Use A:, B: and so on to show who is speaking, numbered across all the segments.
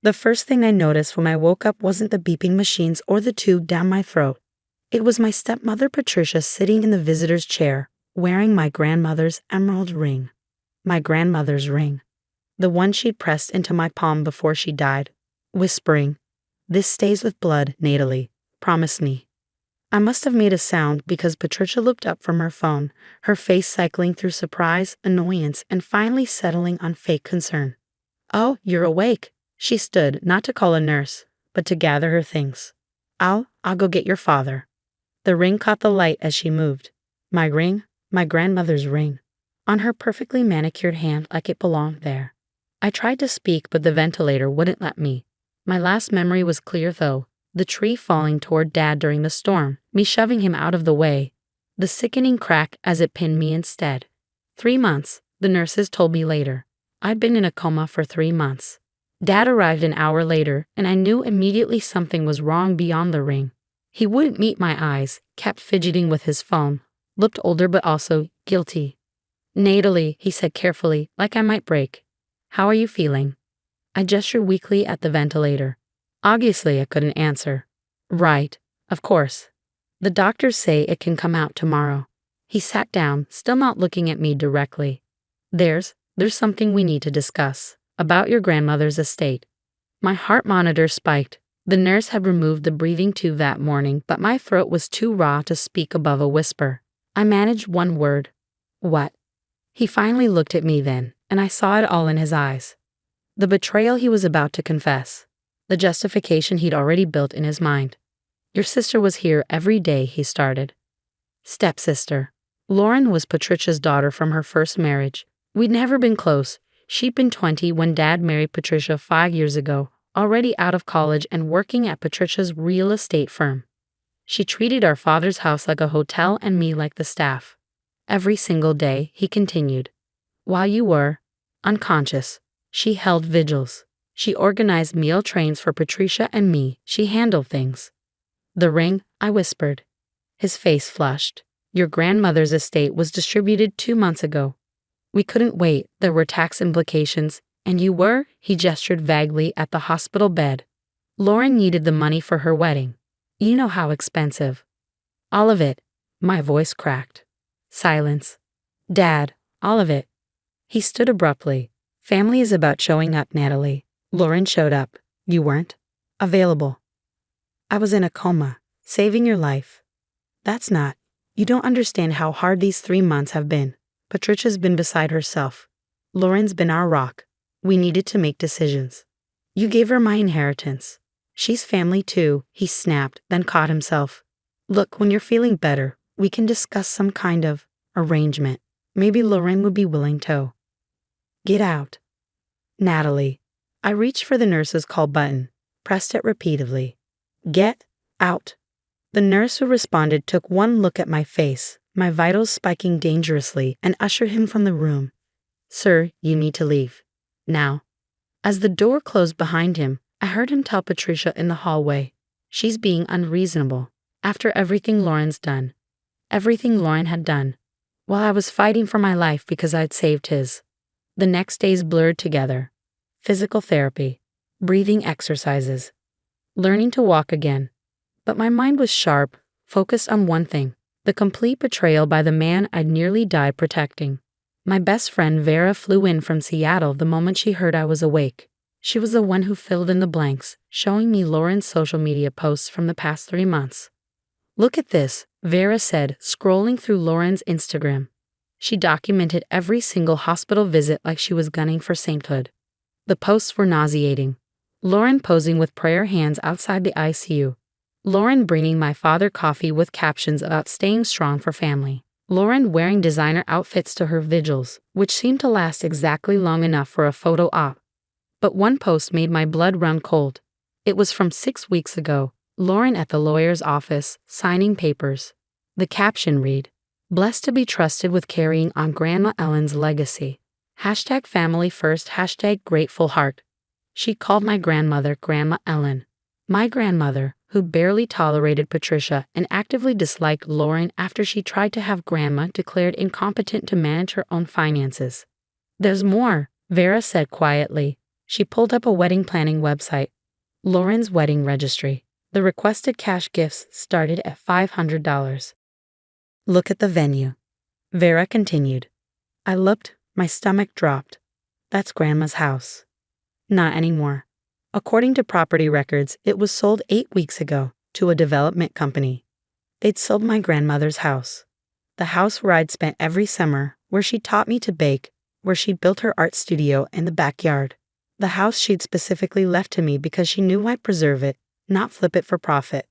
A: The first thing I noticed when I woke up wasn't the beeping machines or the tube down my throat. It was my stepmother Patricia sitting in the visitor's chair, wearing my grandmother's emerald ring. My grandmother's ring. The one she'd pressed into my palm before she died, whispering, "This stays with blood, Natalie. Promise me." I must have made a sound because Patricia looked up from her phone, her face cycling through surprise, annoyance, and finally settling on fake concern. "Oh, you're awake." She stood, not to call a nurse, but to gather her things. I'll go get your father." The ring caught the light as she moved. My ring, my grandmother's ring, on her perfectly manicured hand like it belonged there. I tried to speak, but the ventilator wouldn't let me. My last memory was clear though. The tree falling toward Dad during the storm, me shoving him out of the way. The sickening crack as it pinned me instead. 3 months, the nurses told me later. I'd been in a coma for 3 months. Dad arrived an hour later, and I knew immediately something was wrong beyond the ring. He wouldn't meet my eyes, kept fidgeting with his phone, looked older but also guilty. "Natalie," he said carefully, like I might break. "How are you feeling?" I gestured weakly at the ventilator. Obviously, I couldn't answer. "Right, of course. The doctors say it can come out tomorrow." He sat down, still not looking at me directly. There's something we need to discuss, about your grandmother's estate." My heart monitor spiked. The nurse had removed the breathing tube that morning, but my throat was too raw to speak above a whisper. I managed one word. "What?" He finally looked at me then, and I saw it all in his eyes. The betrayal he was about to confess. The justification he'd already built in his mind. "Your sister was here every day," he started. Stepsister. Lauren was Patricia's daughter from her first marriage. We'd never been close. She'd been 20 when Dad married Patricia 5 years ago, already out of college and working at Patricia's real estate firm. She treated our father's house like a hotel and me like the staff. Every single day, he continued. While you were unconscious, she held vigils. She organized meal trains for Patricia and me. She handled things. "The ring," I whispered. His face flushed. "Your grandmother's estate was distributed 2 months ago. We couldn't wait. There were tax implications. And you were," he gestured vaguely at the hospital bed. "Lauren needed the money for her wedding. You know how expensive." "All of it." My voice cracked. Silence. "Dad, all of it." He stood abruptly. "Family is about showing up, Natalie. Lauren showed up. You weren't available. I was in a coma, saving your life. That's not. You don't understand how hard these 3 months have been. Patricia's been beside herself. Lauren's been our rock. We needed to make decisions. You gave her my inheritance. She's family too," he snapped, then caught himself. "Look, when you're feeling better, we can discuss some kind of arrangement. Maybe Lauren would be willing to." "Get out." "Natalie." I reached for the nurse's call button, pressed it repeatedly. "Get out." The nurse who responded took one look at my face, my vitals spiking dangerously, and ushered him from the room. "Sir, you need to leave. Now." As the door closed behind him, I heard him tell Patricia in the hallway, "She's being unreasonable. After everything Lauren's done. Everything Lauren had done. While I was fighting for my life because I'd saved his." The next days blurred together. Physical therapy. Breathing exercises. Learning to walk again. But my mind was sharp, focused on one thing. The complete betrayal by the man I'd nearly died protecting. My best friend Vera flew in from Seattle the moment she heard I was awake. She was the one who filled in the blanks, showing me Lauren's social media posts from the past 3 months. "Look at this," Vera said, scrolling through Lauren's Instagram. She documented every single hospital visit like she was gunning for sainthood. The posts were nauseating. Lauren posing with prayer hands outside the ICU. Lauren bringing my father coffee with captions about staying strong for family. Lauren wearing designer outfits to her vigils, which seemed to last exactly long enough for a photo op. But one post made my blood run cold. It was from 6 weeks ago, Lauren at the lawyer's office, signing papers. The caption read, "Blessed to be trusted with carrying on Grandma Ellen's legacy. #family first, #grateful heart." She called my grandmother Grandma Ellen. My grandmother, who barely tolerated Patricia and actively disliked Lauren after she tried to have Grandma declared incompetent to manage her own finances. "There's more," Vera said quietly. She pulled up a wedding planning website, Lauren's Wedding Registry. The requested cash gifts started at $500. Look at the venue, Vera continued. I looked, my stomach dropped. That's Grandma's house. Not anymore. According to property records, it was sold 8 weeks ago to a development company. They'd sold my grandmother's house. The house where I'd spent every summer, where she taught me to bake, where she'd built her art studio in the backyard. The house she'd specifically left to me because she knew I'd preserve it, not flip it for profit.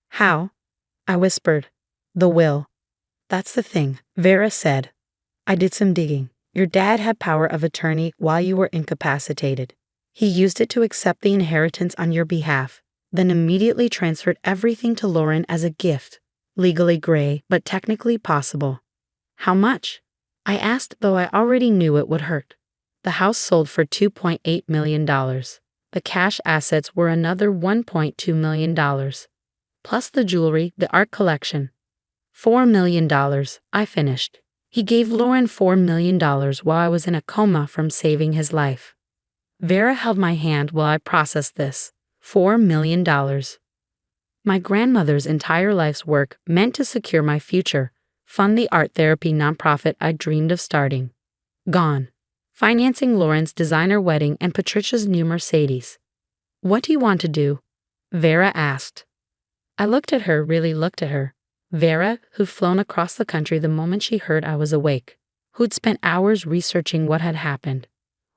A: How? I whispered. The will. That's the thing, Vera said. I did some digging. Your dad had power of attorney while you were incapacitated. He used it to accept the inheritance on your behalf, then immediately transferred everything to Lauren as a gift. Legally gray, but technically possible. How much? I asked, though I already knew it would hurt. The house sold for $2.8 million. The cash assets were another $1.2 million. Plus the jewelry, the art collection. $4 million, I finished. He gave Lauren $4 million while I was in a coma from saving his life. Vera held my hand while I processed this. $4 million. My grandmother's entire life's work meant to secure my future, fund the art therapy nonprofit I dreamed of starting. Gone. Financing Lauren's designer wedding and Patricia's new Mercedes. What do you want to do? Vera asked. I looked at her, really looked at her. Vera, who'd flown across the country the moment she heard I was awake, who'd spent hours researching what had happened,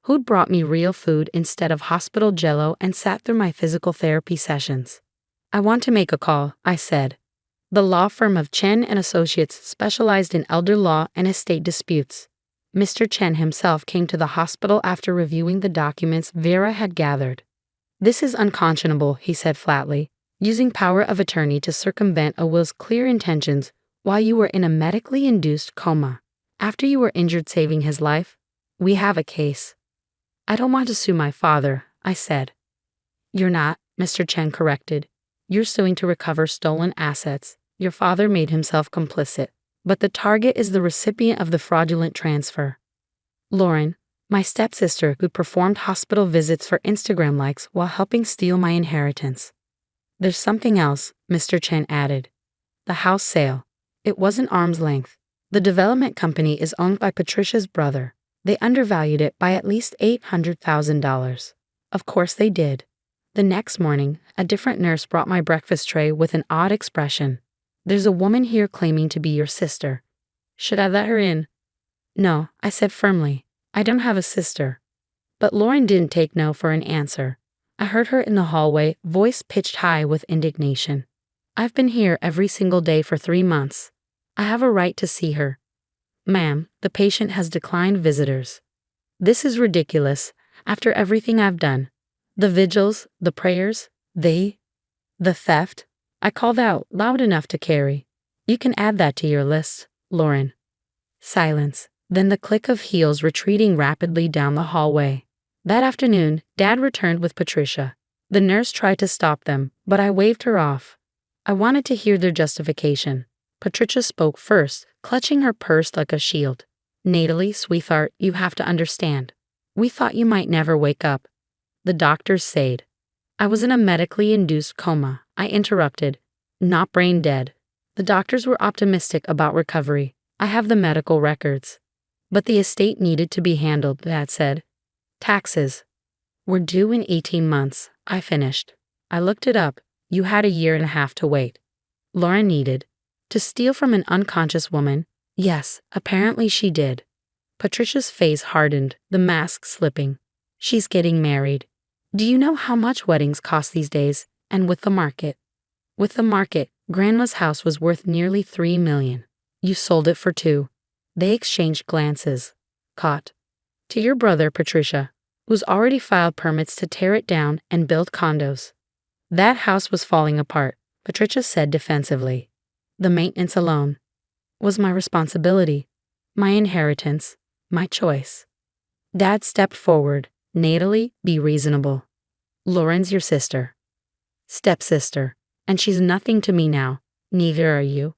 A: who'd brought me real food instead of hospital jello and sat through my physical therapy sessions. I want to make a call, I said. The law firm of Chen and Associates specialized in elder law and estate disputes. Mr. Chen himself came to the hospital after reviewing the documents Vera had gathered. This is unconscionable, he said flatly. Using power of attorney to circumvent a will's clear intentions while you were in a medically induced coma. After you were injured saving his life, we have a case. I don't want to sue my father, I said. You're not, Mr. Chen corrected. You're suing to recover stolen assets. Your father made himself complicit, but the target is the recipient of the fraudulent transfer. Lauren, my stepsister who performed hospital visits for Instagram likes while helping steal my inheritance. There's something else, Mr. Chen added. The house sale. It wasn't arm's length. The development company is owned by Patricia's brother. They undervalued it by at least $800,000. Of course they did. The next morning, a different nurse brought my breakfast tray with an odd expression. There's a woman here claiming to be your sister. Should I let her in? No, I said firmly. I don't have a sister. But Lauren didn't take no for an answer. I heard her in the hallway, voice pitched high with indignation. I've been here every single day for 3 months. I have a right to see her. Ma'am, the patient has declined visitors. This is ridiculous, after everything I've done. The vigils, the prayers, the theft. I called out loud enough to carry. You can add that to your list, Lauren. Silence, then the click of heels retreating rapidly down the hallway. That afternoon, Dad returned with Patricia. The nurse tried to stop them, but I waved her off. I wanted to hear their justification. Patricia spoke first, clutching her purse like a shield. Natalie, sweetheart, you have to understand. We thought you might never wake up. The doctors said. I was in a medically induced coma, I interrupted. Not brain dead. The doctors were optimistic about recovery. I have the medical records. But the estate needed to be handled, Dad said. Taxes. Were due in 18 months, I finished. I looked it up. You had a year and a half to wait. Lauren needed. To steal from an unconscious woman? Yes, apparently she did. Patricia's face hardened, the mask slipping. She's getting married. Do you know how much weddings cost these days, and with the market? With the market, Grandma's house was worth nearly $3 million. You sold it for $2 million. They exchanged glances. Caught. To your brother, Patricia, who's already filed permits to tear it down and build condos. That house was falling apart, Patricia said defensively. The maintenance alone was my responsibility, my inheritance, my choice. Dad stepped forward. Natalie, be reasonable. Lauren's your sister. Stepsister. And she's nothing to me now. Neither are you.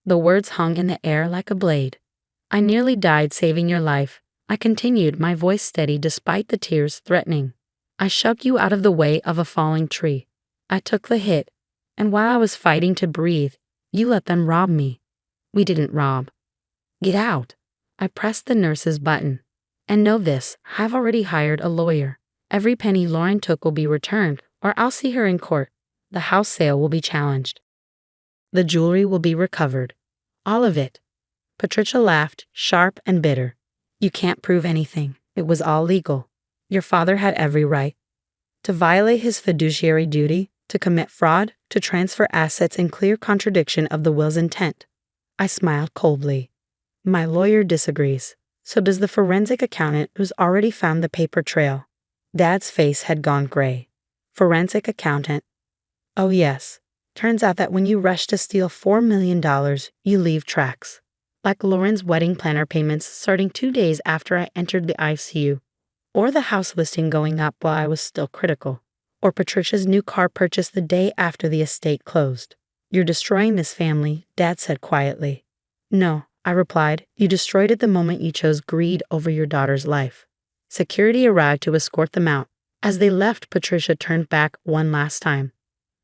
A: The words hung in the air like a blade. I nearly died saving your life. I continued, my voice steady despite the tears threatening. I shoved you out of the way of a falling tree. I took the hit, and while I was fighting to breathe, you let them rob me. We didn't rob. Get out. I pressed the nurse's button. And know this, I've already hired a lawyer. Every penny Lauren took will be returned, or I'll see her in court. The house sale will be challenged. The jewelry will be recovered. All of it. Patricia laughed, sharp and bitter. You can't prove anything. It was all legal. Your father had every right to violate his fiduciary duty, to commit fraud, to transfer assets in clear contradiction of the will's intent. I smiled coldly. My lawyer disagrees. So does the forensic accountant who's already found the paper trail. Dad's face had gone gray. Forensic accountant. Oh yes. Turns out that when you rush to steal $4 million, you leave tracks. Like Lauren's wedding planner payments starting 2 days after I entered the ICU. Or the house listing going up while I was still critical. Or Patricia's new car purchase the day after the estate closed. You're destroying this family, Dad said quietly. No, I replied, you destroyed it the moment you chose greed over your daughter's life. Security arrived to escort them out. As they left, Patricia turned back one last time.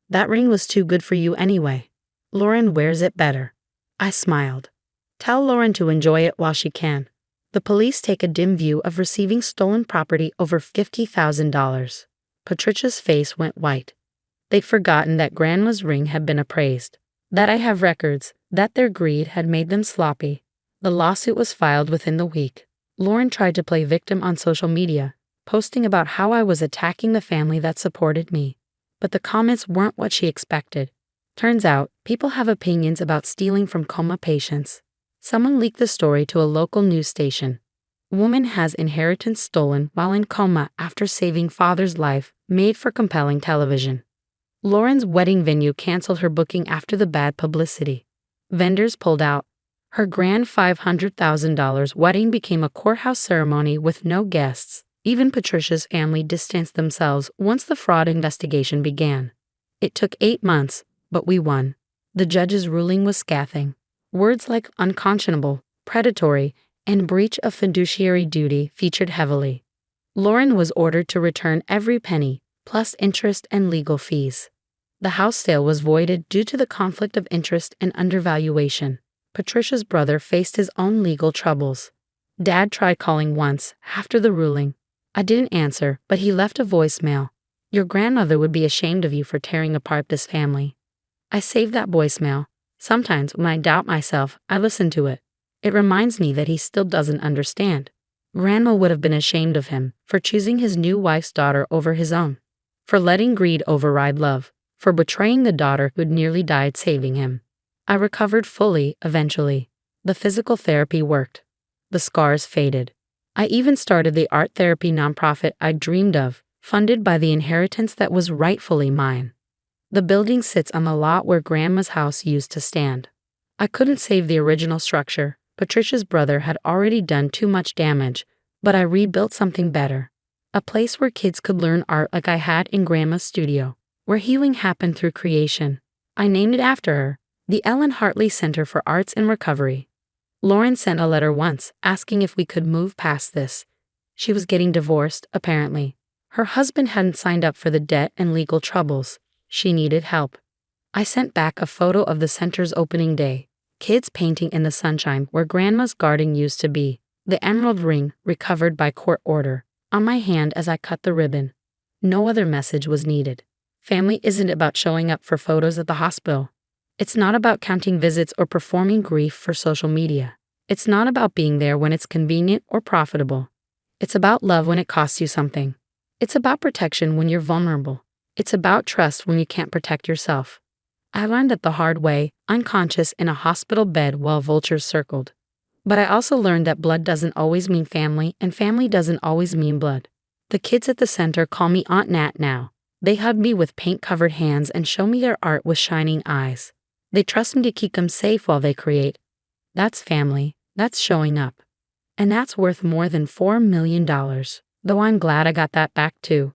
A: That ring was too good for you anyway. Lauren wears it better. I smiled. Tell Lauren to enjoy it while she can. The police take a dim view of receiving stolen property over $50,000. Patricia's face went white. They'd forgotten that Grandma's ring had been appraised. That I have records, that their greed had made them sloppy. The lawsuit was filed within the week. Lauren tried to play victim on social media, posting about how I was attacking the family that supported me. But the comments weren't what she expected. Turns out, people have opinions about stealing from coma patients. Someone leaked the story to a local news station. Woman has inheritance stolen while in coma after saving father's life, made for compelling television. Lauren's wedding venue canceled her booking after the bad publicity. Vendors pulled out. Her grand $500,000 wedding became a courthouse ceremony with no guests. Even Patricia's family distanced themselves once the fraud investigation began. It took 8 months, but we won. The judge's ruling was scathing. Words like unconscionable, predatory, and breach of fiduciary duty featured heavily. Lauren was ordered to return every penny, plus interest and legal fees. The house sale was voided due to the conflict of interest and undervaluation. Patricia's brother faced his own legal troubles. Dad tried calling once, after the ruling. I didn't answer, but he left a voicemail. Your grandmother would be ashamed of you for tearing apart this family. I saved that voicemail. Sometimes, when I doubt myself, I listen to it. It reminds me that he still doesn't understand. Grandma would have been ashamed of him for choosing his new wife's daughter over his own, for letting greed override love, for betraying the daughter who'd nearly died saving him. I recovered fully, eventually. The physical therapy worked. The scars faded. I even started the art therapy nonprofit I dreamed of, funded by the inheritance that was rightfully mine. The building sits on the lot where Grandma's house used to stand. I couldn't save the original structure. Patricia's brother had already done too much damage, but I rebuilt something better. A place where kids could learn art like I had in Grandma's studio, where healing happened through creation. I named it after her, the Ellen Hartley Center for Arts and Recovery. Lauren sent a letter once, asking if we could move past this. She was getting divorced, apparently. Her husband hadn't signed up for the debt and legal troubles. She needed help. I sent back a photo of the center's opening day. Kids painting in the sunshine where Grandma's garden used to be. The emerald ring, recovered by court order, on my hand as I cut the ribbon. No other message was needed. Family isn't about showing up for photos at the hospital. It's not about counting visits or performing grief for social media. It's not about being there when it's convenient or profitable. It's about love when it costs you something. It's about protection when you're vulnerable. It's about trust when you can't protect yourself. I learned that the hard way, unconscious in a hospital bed while vultures circled. But I also learned that blood doesn't always mean family, and family doesn't always mean blood. The kids at the center call me Aunt Nat now. They hug me with paint-covered hands and show me their art with shining eyes. They trust me to keep them safe while they create. That's family. That's showing up. And that's worth more than $4 million, though I'm glad I got that back too.